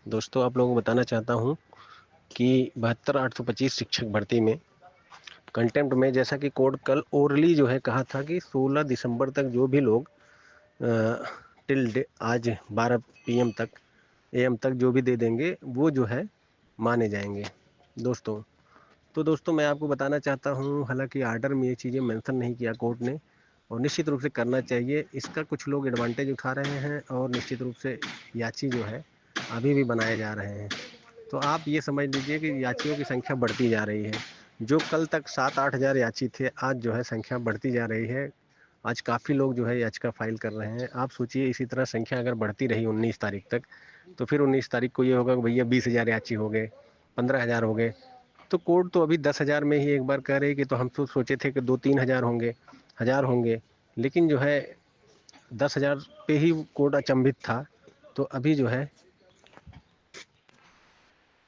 दोस्तों आप लोगों को बताना चाहता हूँ कि 72,825 शिक्षक भर्ती में कंटेम्प्ट में, जैसा कि कोड कल ओरली जो है कहा था कि 16 दिसंबर तक जो भी लोग टिल डे आज 12 PM तक AM तक जो भी दे देंगे वो जो है माने जाएंगे दोस्तों। तो दोस्तों मैं आपको बताना चाहता हूँ, हालांकि आर्डर में ये चीज़ें मेंशन नहीं किया कोर्ट ने, और निश्चित रूप से करना चाहिए। इसका कुछ लोग एडवांटेज उठा रहे हैं और निश्चित रूप से याची जो है अभी भी बनाए जा रहे हैं। तो आप ये समझ लीजिए कि याचियों की संख्या बढ़ती जा रही है। जो कल तक 7-8 हज़ार याची थे, आज जो है संख्या बढ़ती जा रही है। आज काफ़ी लोग जो है याचिका फाइल कर रहे हैं। आप सोचिए इसी तरह संख्या अगर बढ़ती रही 19 तारीख तक, तो फिर 19 तारीख को ये होगा कि भैया 20,000 याची हो गए, 15,000 हो गए। तो कोर्ट तो अभी 10,000 में ही एक बार कह रही कि तो हम तो सोचे थे कि 2-3 हज़ार होंगे, हज़ार होंगे, लेकिन जो है 10,000 पे ही कोर्ट अचंभित था। तो अभी जो है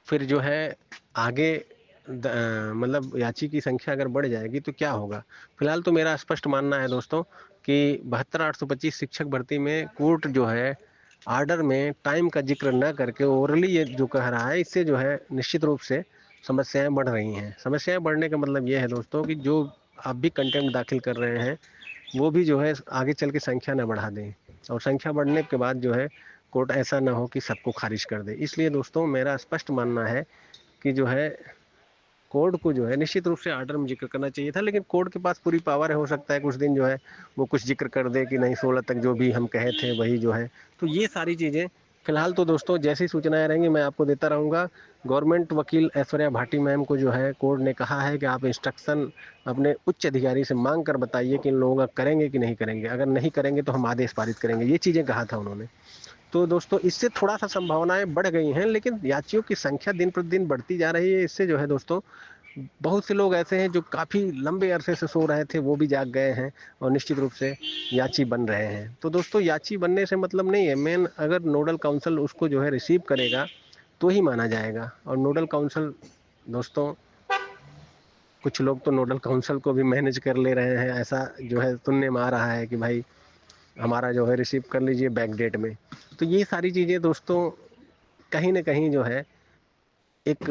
फिर जो है आगे मतलब याची की संख्या अगर बढ़ जाएगी तो क्या होगा। फिलहाल तो मेरा स्पष्ट मानना है दोस्तों कि 72,825 शिक्षक भर्ती में कोर्ट जो है आर्डर में टाइम का जिक्र न करके ओरली ये जो कह रहा है, इससे जो है निश्चित रूप से समस्याएं बढ़ रही हैं। समस्याएं बढ़ने का मतलब ये है दोस्तों कि जो आप भी कंटेंट दाखिल कर रहे हैं वो भी जो है आगे चल के संख्या न बढ़ा दें, और संख्या बढ़ने के बाद जो है कोर्ट ऐसा ना हो कि सबको खारिज कर दे। इसलिए दोस्तों मेरा स्पष्ट मानना है कि जो है कोर्ट को जो है निश्चित रूप से आर्डर में जिक्र करना चाहिए था, लेकिन कोर्ट के पास पूरी पावर है। हो सकता है कुछ दिन जो है वो कुछ जिक्र कर दे कि नहीं 16 तक जो भी हम कहे थे वही जो है। तो ये सारी चीज़ें फिलहाल तो दोस्तों जैसी सूचनाएं रहेंगी मैं आपको देता रहूँगा। गवर्नमेंट वकील ऐश्वर्या भाटी मैम को जो है कोर्ट ने कहा है कि आप इंस्ट्रक्शन अपने उच्च अधिकारी से मांग कर बताइए कि इन लोगों का करेंगे कि नहीं करेंगे, अगर नहीं करेंगे तो हम आदेश पारित करेंगे, ये चीज़ें कहा था उन्होंने। तो दोस्तों इससे थोड़ा सा संभावनाएं बढ़ गई हैं, लेकिन याचियों की संख्या दिन प्रतिदिन बढ़ती जा रही है। इससे जो है दोस्तों बहुत से लोग ऐसे हैं जो काफ़ी लंबे अरसे से सो रहे थे, वो भी जाग गए हैं और निश्चित रूप से याची बन रहे हैं। तो दोस्तों याची बनने से मतलब नहीं है, मेन अगर नोडल काउंसिल उसको जो है रिसीव करेगा तो ही माना जाएगा। और नोडल काउंसिल दोस्तों, कुछ लोग तो नोडल काउंसिल को भी मैनेज कर ले रहे हैं, ऐसा जो है सुनने में आ रहा है कि भाई हमारा जो है रिसीव कर लीजिए बैक डेट में। तो ये सारी चीज़ें दोस्तों कहीं ना कहीं जो है एक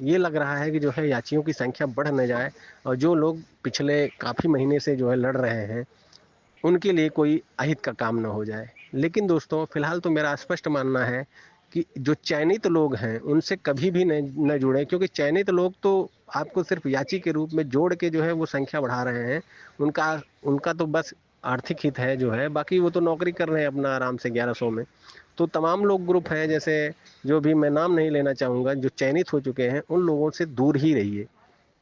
ये लग रहा है कि जो है याचियों की संख्या बढ़ न जाए, और जो लोग पिछले काफ़ी महीने से जो है लड़ रहे हैं उनके लिए कोई अहित का काम न हो जाए। लेकिन दोस्तों फिलहाल तो मेरा स्पष्ट मानना है कि जो चयनित लोग हैं उनसे कभी भी न जुड़ें, क्योंकि चयनित लोग तो आपको सिर्फ याची के रूप में जोड़ के जो है वो संख्या बढ़ा रहे हैं। उनका उनका तो बस आर्थिक हित है जो है, बाकी वो तो नौकरी कर रहे हैं अपना आराम से 1100 में। तो तमाम लोग ग्रुप हैं, जैसे जो भी मैं नाम नहीं लेना चाहूँगा, जो चयनित हो चुके हैं उन लोगों से दूर ही रहिए।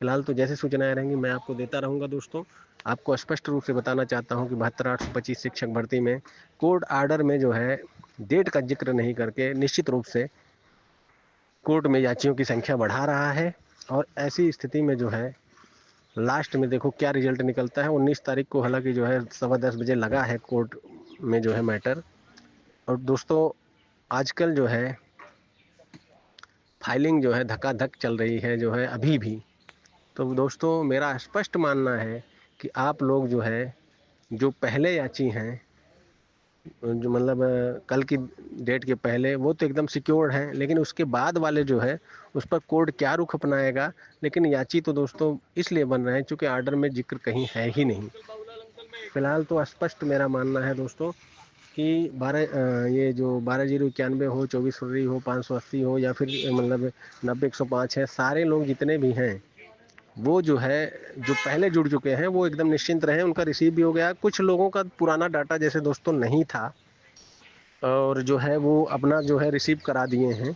फिलहाल तो जैसे सूचनाएं रहेंगी मैं आपको देता रहूँगा दोस्तों। आपको स्पष्ट रूप से बताना चाहता हूँ कि 72,825 शिक्षक भर्ती में कोर्ट आर्डर में जो है डेट का जिक्र नहीं करके निश्चित रूप से कोर्ट में याचियों की संख्या बढ़ा रहा है। और ऐसी स्थिति में जो है लास्ट में देखो क्या रिजल्ट निकलता है। 19 तारीख को हालांकि जो है 10:15 बजे लगा है कोर्ट में जो है मैटर। और दोस्तों आजकल जो है फाइलिंग जो है धक्का-धक चल रही है जो है अभी भी। तो दोस्तों मेरा स्पष्ट मानना है कि आप लोग जो है जो पहले याची हैं, जो मतलब कल की डेट के पहले, वो तो एकदम सिक्योर्ड हैं, लेकिन उसके बाद वाले जो है उस पर कोर्ट क्या रुख अपनाएगा। लेकिन याची तो दोस्तों इसलिए बन रहे हैं चूँकि आर्डर में जिक्र कहीं है ही नहीं। फिलहाल तो स्पष्ट मेरा मानना है दोस्तों कि ये जो 12,091 हो, 24 फरवरी हो, 580 हो, या फिर मतलब 90-105 है, सारे लोग जितने भी हैं वो जो है जो पहले जुड़ चुके हैं वो एकदम निश्चिंत रहें, उनका रिसीव भी हो गया। कुछ लोगों का पुराना डाटा जैसे दोस्तों नहीं था और जो है वो अपना जो है रिसीव करा दिए हैं,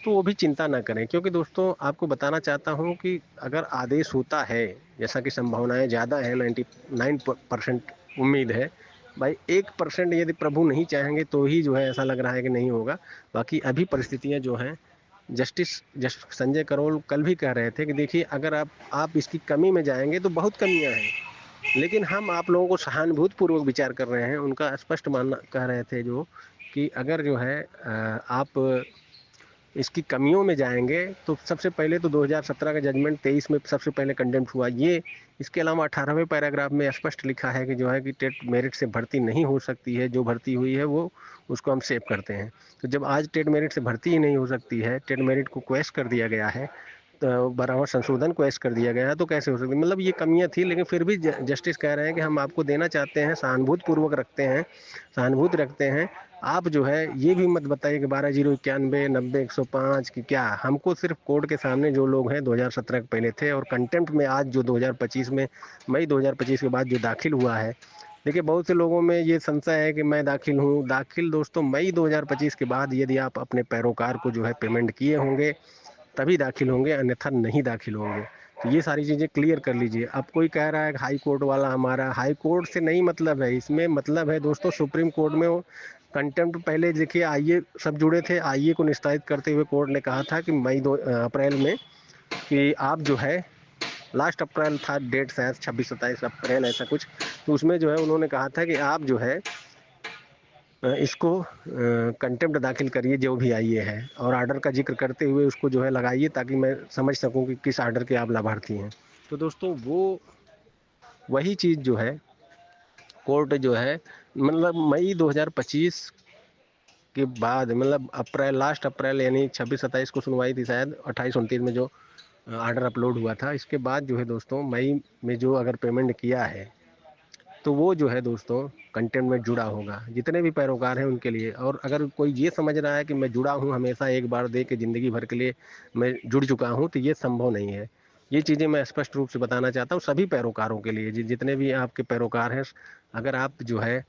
तो वो भी चिंता ना करें। क्योंकि दोस्तों आपको बताना चाहता हूँ कि अगर आदेश होता है, जैसा कि संभावनाएं ज़्यादा है, 99% उम्मीद है भाई, 1% यदि प्रभु नहीं चाहेंगे तो ही जो है ऐसा लग रहा है कि नहीं होगा। बाकी अभी परिस्थितियां जो हैं, जस्ट संजय करोल कल भी कह रहे थे कि देखिए अगर आप इसकी कमी में जाएंगे तो बहुत कमियां हैं, लेकिन हम आप लोगों को सहानुभूतिपूर्वक विचार कर रहे हैं। उनका स्पष्ट मानना कह रहे थे जो कि अगर जो है आप इसकी कमियों में जाएंगे तो सबसे पहले तो 2017 का जजमेंट 23 में सबसे पहले कंडेम्ड हुआ ये। इसके अलावा 18वें पैराग्राफ में स्पष्ट लिखा है कि जो है कि टेट मेरिट से भर्ती नहीं हो सकती है, जो भर्ती हुई है वो उसको हम सेव करते हैं। तो जब आज टेट मेरिट से भर्ती ही नहीं हो सकती है, टेट मेरिट को क्वेश्चन कर दिया गया है, तो बराबर संशोधन क्वेश्चन कर दिया गया है, तो कैसे हो सकती, मतलब ये कमियां थी, लेकिन फिर भी जस्टिस कह रहे हैं कि हम आपको देना चाहते हैं, सहानुभूतिपूर्वक रखते हैं, सहानुभूति रखते हैं। आप जो है ये भी मत बताइए कि 12,091, 90, 105 की क्या, हमको सिर्फ कोर्ट के सामने जो लोग हैं 2017 के पहले थे और कंटेम्प्ट में आज जो 2025 में मई 2025 के बाद जो दाखिल हुआ है। देखिए बहुत से लोगों में ये संशय है कि मैं दाखिल हूँ, दाखिल दोस्तों मई 2025 के बाद यदि आप अपने पैरोकार को जो है पेमेंट किए होंगे तभी दाखिल होंगे, अन्यथा नहीं दाखिल होंगे। तो ये सारी चीज़ें क्लियर कर लीजिए। अब कोई कह रहा है कि हाई कोर्ट वाला हमारा, हाई कोर्ट से नहीं मतलब है, इसमें मतलब है दोस्तों सुप्रीम कोर्ट में वो कंटेम्प्ट। पहले देखिए आईए सब जुड़े थे, आईए को निस्तारित करते हुए कोर्ट ने कहा था कि अप्रैल में कि आप जो है, लास्ट अप्रैल था डेट शायद 26-27 अप्रैल ऐसा कुछ, तो उसमें जो है उन्होंने कहा था कि आप जो है इसको कंटेम्प्ट दाखिल करिए जो भी आई है, और आर्डर का जिक्र करते हुए उसको जो है लगाइए ताकि मैं समझ सकूं कि किस आर्डर के आप लाभार्थी हैं। तो दोस्तों वो वही चीज़ जो है कोर्ट जो है मतलब मई 2025 के बाद, मतलब अप्रैल, लास्ट अप्रैल यानी 26-27 को सुनवाई थी शायद, 28-29 में जो आर्डर अपलोड हुआ था, इसके बाद जो है दोस्तों मई में जो अगर पेमेंट किया है तो वो जो है दोस्तों कंटेंट में जुड़ा होगा, जितने भी पैरोकार हैं उनके लिए। और अगर कोई ये समझ रहा है कि मैं जुड़ा हूँ हमेशा, एक बार दे के ज़िंदगी भर के लिए मैं जुड़ चुका हूँ, तो ये संभव नहीं है। ये चीज़ें मैं स्पष्ट रूप से बताना चाहता हूँ सभी पैरोकारों के लिए, जितने भी आपके पैरोकार हैं, अगर आप जो है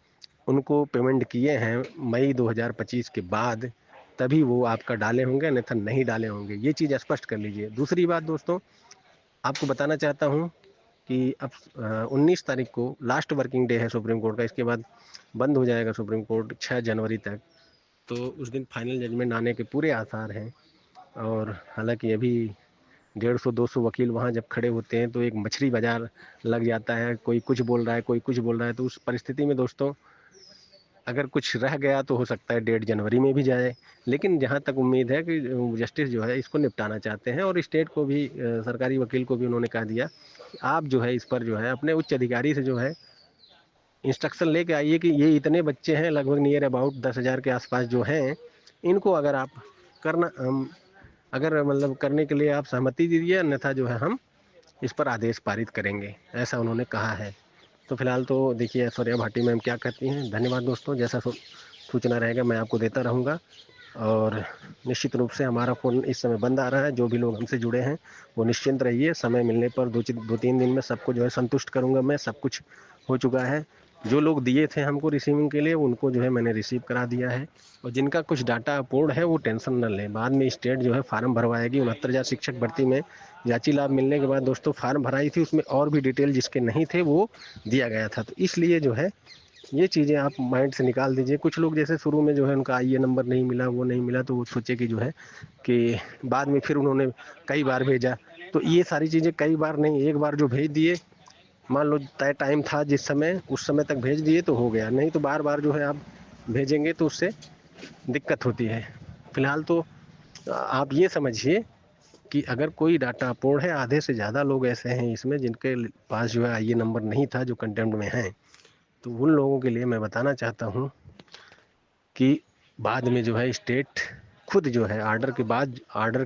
उनको पेमेंट किए हैं मई 2025 के बाद तभी वो आपका डाले होंगे, अन्यथा नहीं डाले होंगे। ये चीज़ स्पष्ट कर लीजिए। दूसरी बात दोस्तों आपको बताना चाहता हूँ कि अब 19 तारीख को लास्ट वर्किंग डे है सुप्रीम कोर्ट का, इसके बाद बंद हो जाएगा सुप्रीम कोर्ट 6 जनवरी तक। तो उस दिन फाइनल जजमेंट आने के पूरे आसार हैं। और हालांकि अभी 150-200 वकील वहाँ जब खड़े होते हैं तो एक मछली बाजार लग जाता है, कोई कुछ बोल रहा है, कोई कुछ बोल रहा है। तो उस परिस्थिति में दोस्तों अगर कुछ रह गया तो हो सकता है 1.5 जनवरी में भी जाए, लेकिन जहाँ तक उम्मीद है कि जस्टिस जो है इसको निपटाना चाहते हैं। और स्टेट को भी सरकारी वकील को भी उन्होंने कहा दिया कि आप जो है इस पर जो है अपने उच्च अधिकारी से जो है इंस्ट्रक्शन लेके आइए कि ये इतने बच्चे हैं, लगभग नियर अबाउट 10,000 के आसपास जो हैं, इनको अगर आप करना अगर मतलब करने के लिए आप सहमति दीजिए, अन्यथा जो है हम इस पर आदेश पारित करेंगे, ऐसा उन्होंने कहा है। तो फिलहाल तो देखिए ऐश्वर्या भाटी मैम क्या कहती हैं। धन्यवाद दोस्तों, जैसा सूचना रहेगा मैं आपको देता रहूँगा। और निश्चित रूप से हमारा फ़ोन इस समय बंद आ रहा है, जो भी लोग हमसे जुड़े हैं वो निश्चिंत रहिए, समय मिलने पर 2-3 दिन में सबको जो है संतुष्ट करूँगा मैं। सब कुछ हो चुका है, जो लोग दिए थे हमको रिसीविंग के लिए उनको जो है मैंने रिसीव करा दिया है। और जिनका कुछ डाटा अपूर्ण है वो टेंशन न लें, बाद में स्टेट जो है फार्म भरवाएगी। 69,000 शिक्षक भर्ती में याची लाभ मिलने के बाद दोस्तों फार्म भराई थी, उसमें और भी डिटेल जिसके नहीं थे वो दिया गया था। तो इसलिए जो है ये चीज़ें आप माइंड से निकाल दीजिए। कुछ लोग जैसे शुरू में जो है उनका आईए नंबर नहीं मिला, वो नहीं मिला, तो वो सोचे कि जो है कि बाद में फिर उन्होंने कई बार भेजा। तो ये सारी चीज़ें कई बार नहीं, एक बार जो भेज दिए, मान लो तय टाइम था जिस समय उस समय तक भेज दिए तो हो गया, नहीं तो बार बार जो है आप भेजेंगे तो उससे दिक्कत होती है। फिलहाल तो आप ये समझिए कि अगर कोई डाटा अपूर्ण है, आधे से ज़्यादा लोग ऐसे हैं इसमें जिनके पास जो है आईए नंबर नहीं था, जो कंटेम्प्ट में हैं, तो उन लोगों के लिए मैं बताना चाहता हूँ कि बाद में जो है स्टेट खुद जो है आर्डर के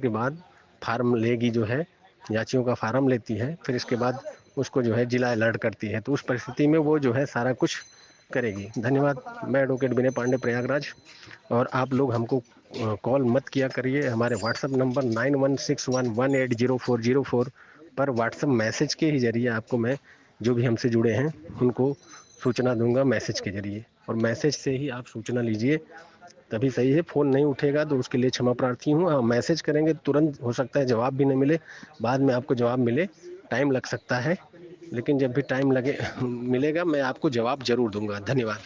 बाद फार्म लेगी, जो है याचियों का फार्म लेती है, फिर इसके बाद उसको जो है जिला अलर्ट करती है। तो उस परिस्थिति में वो जो है सारा कुछ करेगी। धन्यवाद। मैं एडवोकेट विनय पांडे, प्रयागराज। और आप लोग हमको कॉल मत किया करिए। हमारे व्हाट्सएप नंबर 9161180404 पर व्हाट्सएप मैसेज के ही जरिए आपको मैं जो भी हमसे जुड़े हैं उनको सूचना दूंगा मैसेज के जरिए, और मैसेज से ही आप सूचना लीजिए तभी सही है। फ़ोन नहीं उठेगा तो उसके लिए क्षमा प्रार्थी हूँ। हाँ, मैसेज करेंगे तुरंत हो सकता है जवाब भी नहीं मिले, बाद में आपको जवाब मिले, टाइम लग सकता है, लेकिन जब भी टाइम लगे मिलेगा मैं आपको जवाब ज़रूर दूंगा। धन्यवाद।